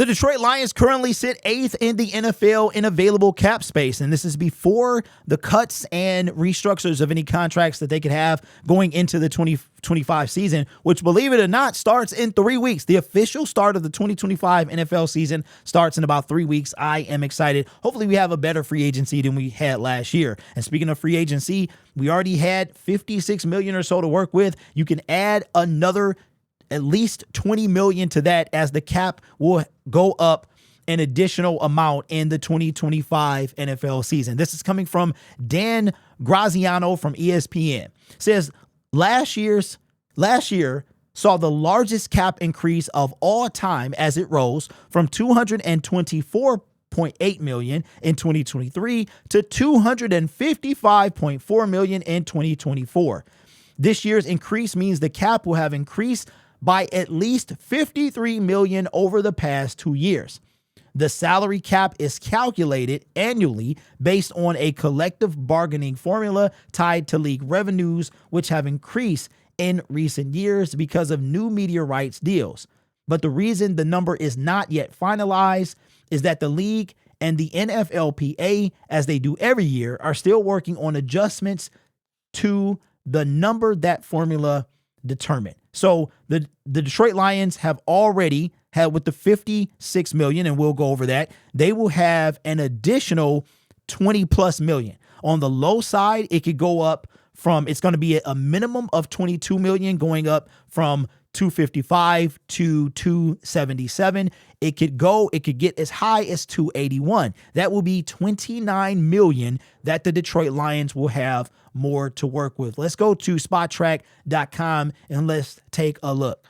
The Detroit Lions currently sit 8th in the NFL in available cap space, and this is before the cuts and restructures of any contracts that they could have going into the 2025 season, which, believe it or not, starts in 3 weeks. The official start of the 2025 NFL season starts in about 3 weeks. I am excited. Hopefully we have a better free agency than we had last year. And speaking of free agency, we already had $56 million or so to work with. You can add another at least $20 million to that, as the cap will go up an additional amount in the 2025 NFL season. This is coming from Dan Graziano from ESPN. It says last year saw the largest cap increase of all time as it rose from $224.8 million in 2023 to $255.4 million in 2024. This year's increase means the cap will have increased by at least $53 million over the past 2 years. The salary cap is calculated annually based on a collective bargaining formula tied to league revenues, which have increased in recent years because of new media rights deals. But the reason the number is not yet finalized is that the league and the NFLPA, as they do every year, are still working on adjustments to the number that formula determined. So the Detroit Lions have already had, with the $56 million, and we'll go over that, they will have an additional $20+ million. On the low side, it could go up from, it's going to be a minimum of $22 million, going up from 255 to 277. It could get as high as 281. That will be $29 million that the Detroit Lions will have more to work with. Let's go to spottrack.com and let's take a look.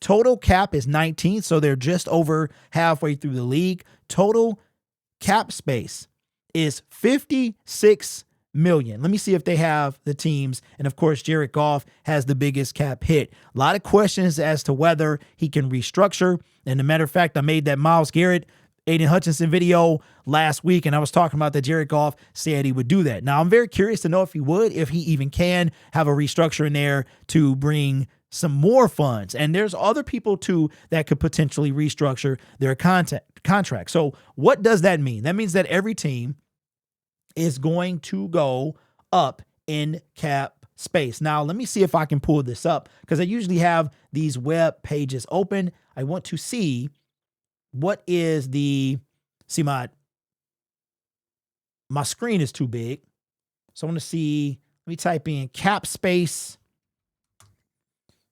Total cap is 19th, so they're just over halfway through the league. Total cap space is 56 million. Let me see if they have the teams. And of course, Jared Goff has the biggest cap hit. A lot of questions as to whether he can restructure. And a matter of fact, I made that Myles Garrett, Aiden Hutchinson video last week, and I was talking about that Jared Goff said he would do that. Now, I'm very curious to know if he would, if he even can have a restructure in there to bring some more funds. And there's other people too that could potentially restructure their contract. So what does that mean? That means that every team is going to go up in cap space. Now, let me see if I can pull this up, because I usually have these web pages open. I want to see what is my screen is too big. So I want to see, let me type in cap space,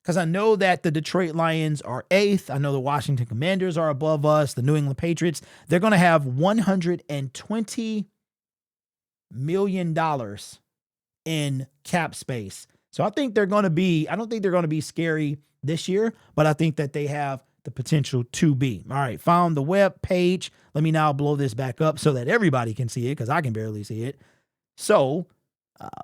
because I know that the Detroit Lions are 8th. I know the Washington Commanders are above us. The New England Patriots, they're going to have $120 million in cap space. So I think they're going to be, I don't think they're going to be scary this year, but I think that they have the potential to be. All right, found the web page. Let me now blow this back up so that everybody can see it, because I can barely see it. So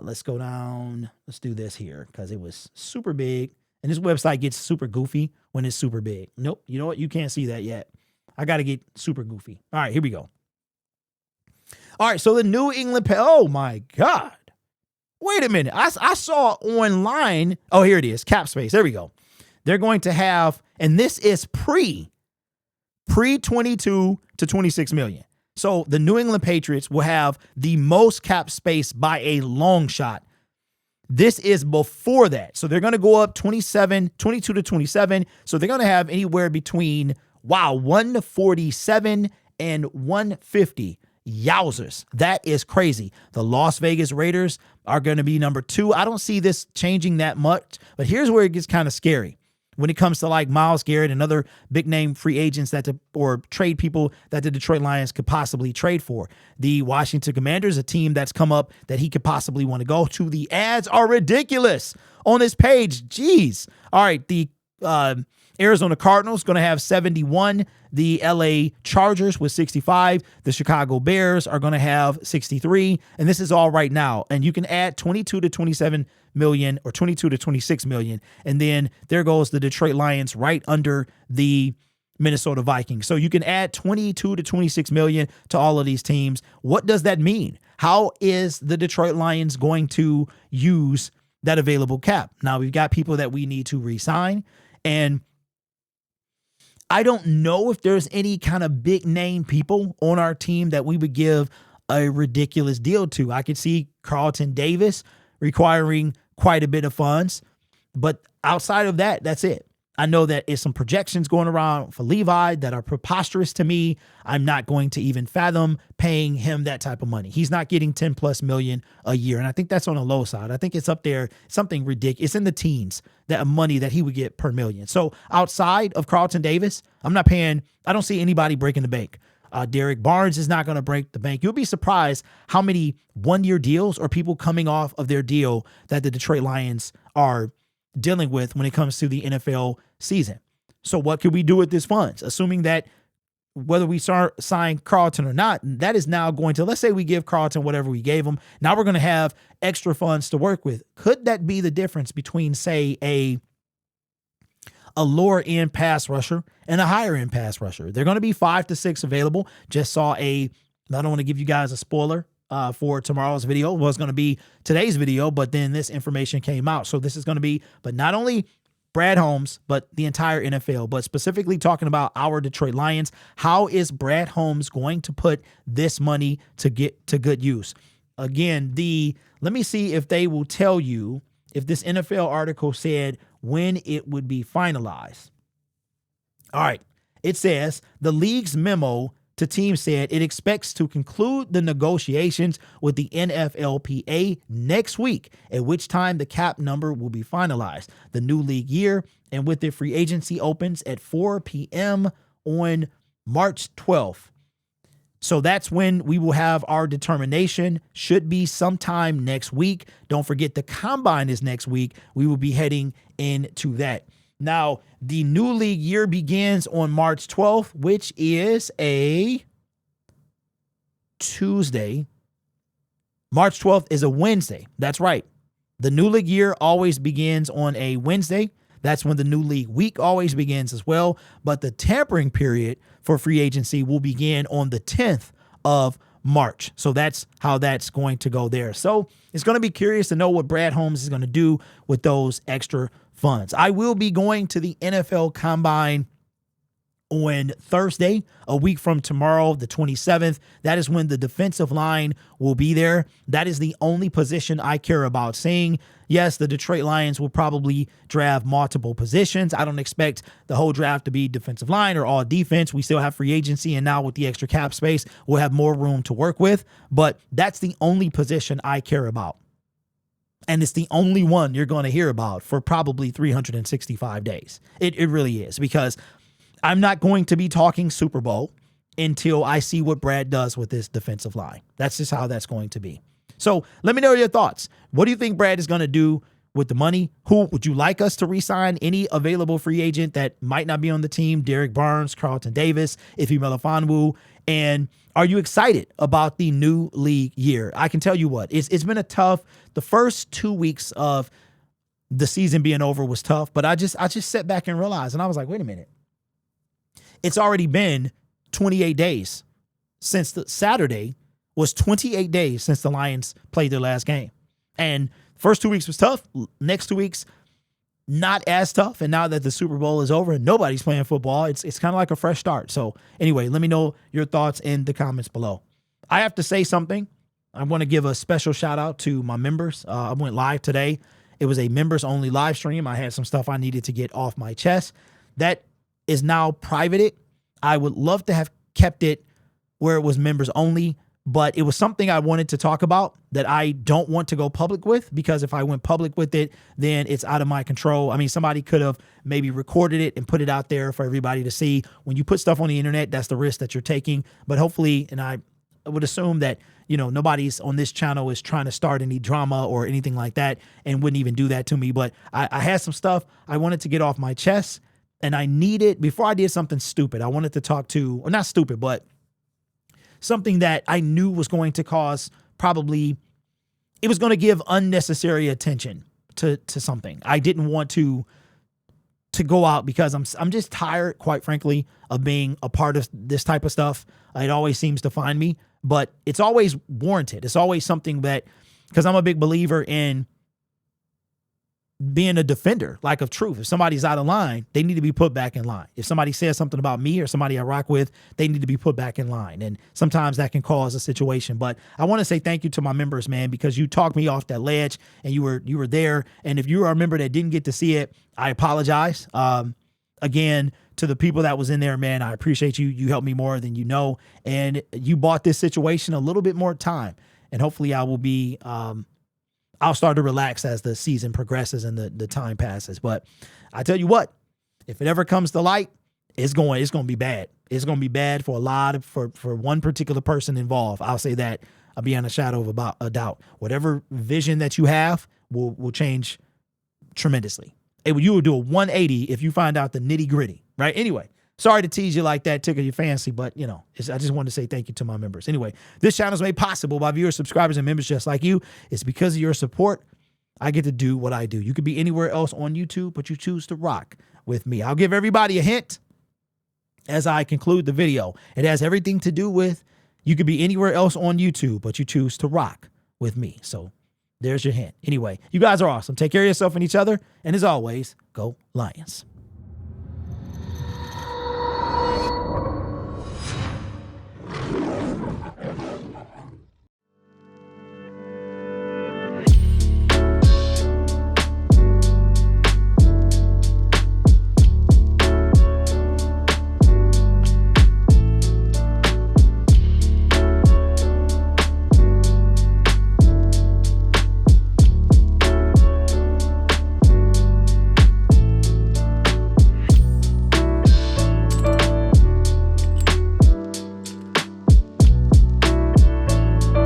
let's go down. Let's do this here, because it was super big. And this website gets super goofy when it's super big. Nope, you know what? You can't see that yet. I got to get super goofy. All right, here we go. All right, so the New England, oh my God. Wait a minute. I saw online. Oh, here it is. Cap space. There we go. They're going to have, and this is pre 22 to 26 million. So the New England Patriots will have the most cap space by a long shot. This is before that. So they're going to go up 22 to 27. So they're going to have anywhere between, 147 and 150. Yowzers. That is crazy. The Las Vegas Raiders are going to be number 2. I don't see this changing that much, but here's where it gets kind of scary. When it comes to like Myles Garrett and other big name free agents or trade people that the Detroit Lions could possibly trade for. The Washington Commanders, a team that's come up that he could possibly want to go to. The ads are ridiculous on this page. Jeez. All right. The Arizona Cardinals going to have 71. The LA Chargers with 65. The Chicago Bears are going to have 63. And this is all right now. And you can add 22 to 27 million or 22 to 26 million. And then there goes the Detroit Lions right under the Minnesota Vikings. So you can add 22 to 26 million to all of these teams. What does that mean? How is the Detroit Lions going to use that available cap? Now, we've got people that we need to re-sign. And I don't know if there's any kind of big name people on our team that we would give a ridiculous deal to. I could see Carlton Davis requiring quite a bit of funds, but outside of that, that's it. I know that it's some projections going around for Levi that are preposterous to me. I'm not going to even fathom paying him that type of money. He's not getting 10 plus million a year. And I think that's on the low side. I think it's up there, something ridiculous. It's in the teens, that money that he would get per million. So outside of Carlton Davis, I don't see anybody breaking the bank. Derek Barnes is not going to break the bank. You'll be surprised how many one-year deals or people coming off of their deal that the Detroit Lions are dealing with when it comes to the NFL season. So what can we do with these funds? Assuming that whether we sign Carlton or not, that is now going to, let's say we give Carlton whatever we gave him. Now we're going to have extra funds to work with. Could that be the difference between, say, a lower end pass rusher and a higher end pass rusher? They're going to be 5 to 6 available. Just saw I don't want to give you guys a spoiler for tomorrow's video. It was going to be today's video, but then this information came out. So this is going to be, but not only Brad Holmes, but the entire NFL, but specifically talking about our Detroit Lions. How is Brad Holmes going to put this money to get to good use? Again, let me see if they will tell you if this NFL article said when it would be finalized. All right. It says the league's memo to teams said it expects to conclude the negotiations with the NFLPA next week, at which time the cap number will be finalized. The new league year and with the free agency opens at 4 p.m. on March 12th. So that's when we will have our determination. Should be sometime next week. Don't forget the combine is next week. We will be heading into that. Now, the new league year begins on March 12th, which is a Tuesday. March 12th is a Wednesday. That's right. The new league year always begins on a Wednesday. That's when the new league week always begins as well. But the tampering period for free agency will begin on the 10th of March. So that's how that's going to go there. So it's going to be curious to know what Brad Holmes is going to do with those extra funds. I will be going to the NFL Combine on Thursday, a week from tomorrow, the 27th. That is when the defensive line will be there. That is the only position I care about seeing. Yes, the Detroit Lions will probably draft multiple positions. I don't expect the whole draft to be defensive line or all defense. We still have free agency, and now with the extra cap space, we'll have more room to work with. But that's the only position I care about. And it's the only one you're going to hear about for probably 365 days. It really is, because I'm not going to be talking Super Bowl until I see what Brad does with this defensive line. That's just how that's going to be. So let me know your thoughts. What do you think Brad is going to do with the money? Who would you like us to re-sign? Any available free agent that might not be on the team? Derek Barnes, Carlton Davis, Ife Melifonwu. And are you excited about the new league year? I can tell you what, it's been a tough, the first 2 weeks of the season being over was tough, but I just sat back and realized, and I was like, wait a minute. It's already been 28 days since the Saturday was 28 days since the Lions played their last game. And first 2 weeks was tough. Next 2 weeks, not as tough. And now that the Super Bowl is over and nobody's playing football, it's kind of like a fresh start. So anyway, let me know your thoughts in the comments below. I have to say something. I want to give a special shout out to my members. I went live today. It was a members only live stream. I had some stuff I needed to get off my chest. That is now privated. I would love to have kept it where it was members only, but it was something I wanted to talk about that I don't want to go public with, because if I went public with it, then it's out of my control. I mean, somebody could have maybe recorded it and put it out there for everybody to see. When you put stuff on the internet, that's the risk that you're taking. But hopefully, and I would assume that, nobody's on this channel is trying to start any drama or anything like that and wouldn't even do that to me. But I had some stuff I wanted to get off my chest, and I needed, before I did something stupid, I wanted to talk to, or not stupid, but something that I knew was going to cause probably, it was going to give unnecessary attention to something. I didn't want to go out because I'm just tired, quite frankly, of being a part of this type of stuff. It always seems to find me, but it's always warranted. It's always something that, because I'm a big believer in being a defender, like of truth. If somebody's out of line, they need to be put back in line. If somebody says something about me or somebody I rock with, they need to be put back in line. And sometimes that can cause a situation. But I want to say thank you to my members, man, because you talked me off that ledge and you were there. And if you are a member that didn't get to see it, I apologize. Again, to the people that was in there, man, I appreciate you. You helped me more than you know. And you bought this situation a little bit more time. And hopefully I will be, I'll start to relax as the season progresses and the time passes. But I tell you what, if it ever comes to light, it's going to be bad. It's going to be bad for for one particular person involved. I'll say that. I'll be on a shadow of a doubt. Whatever vision that you have will change tremendously. You will do a 180 if you find out the nitty gritty, right? Anyway, sorry to tease you like that, tickle your fancy, but I just wanted to say thank you to my members. Anyway, this channel is made possible by viewers, subscribers, and members just like you. It's because of your support I get to do what I do. You could be anywhere else on YouTube, but you choose to rock with me. I'll give everybody a hint as I conclude the video. It has everything to do with you could be anywhere else on YouTube, but you choose to rock with me. So there's your hint. Anyway, you guys are awesome. Take care of yourself and each other. And as always, go Lions.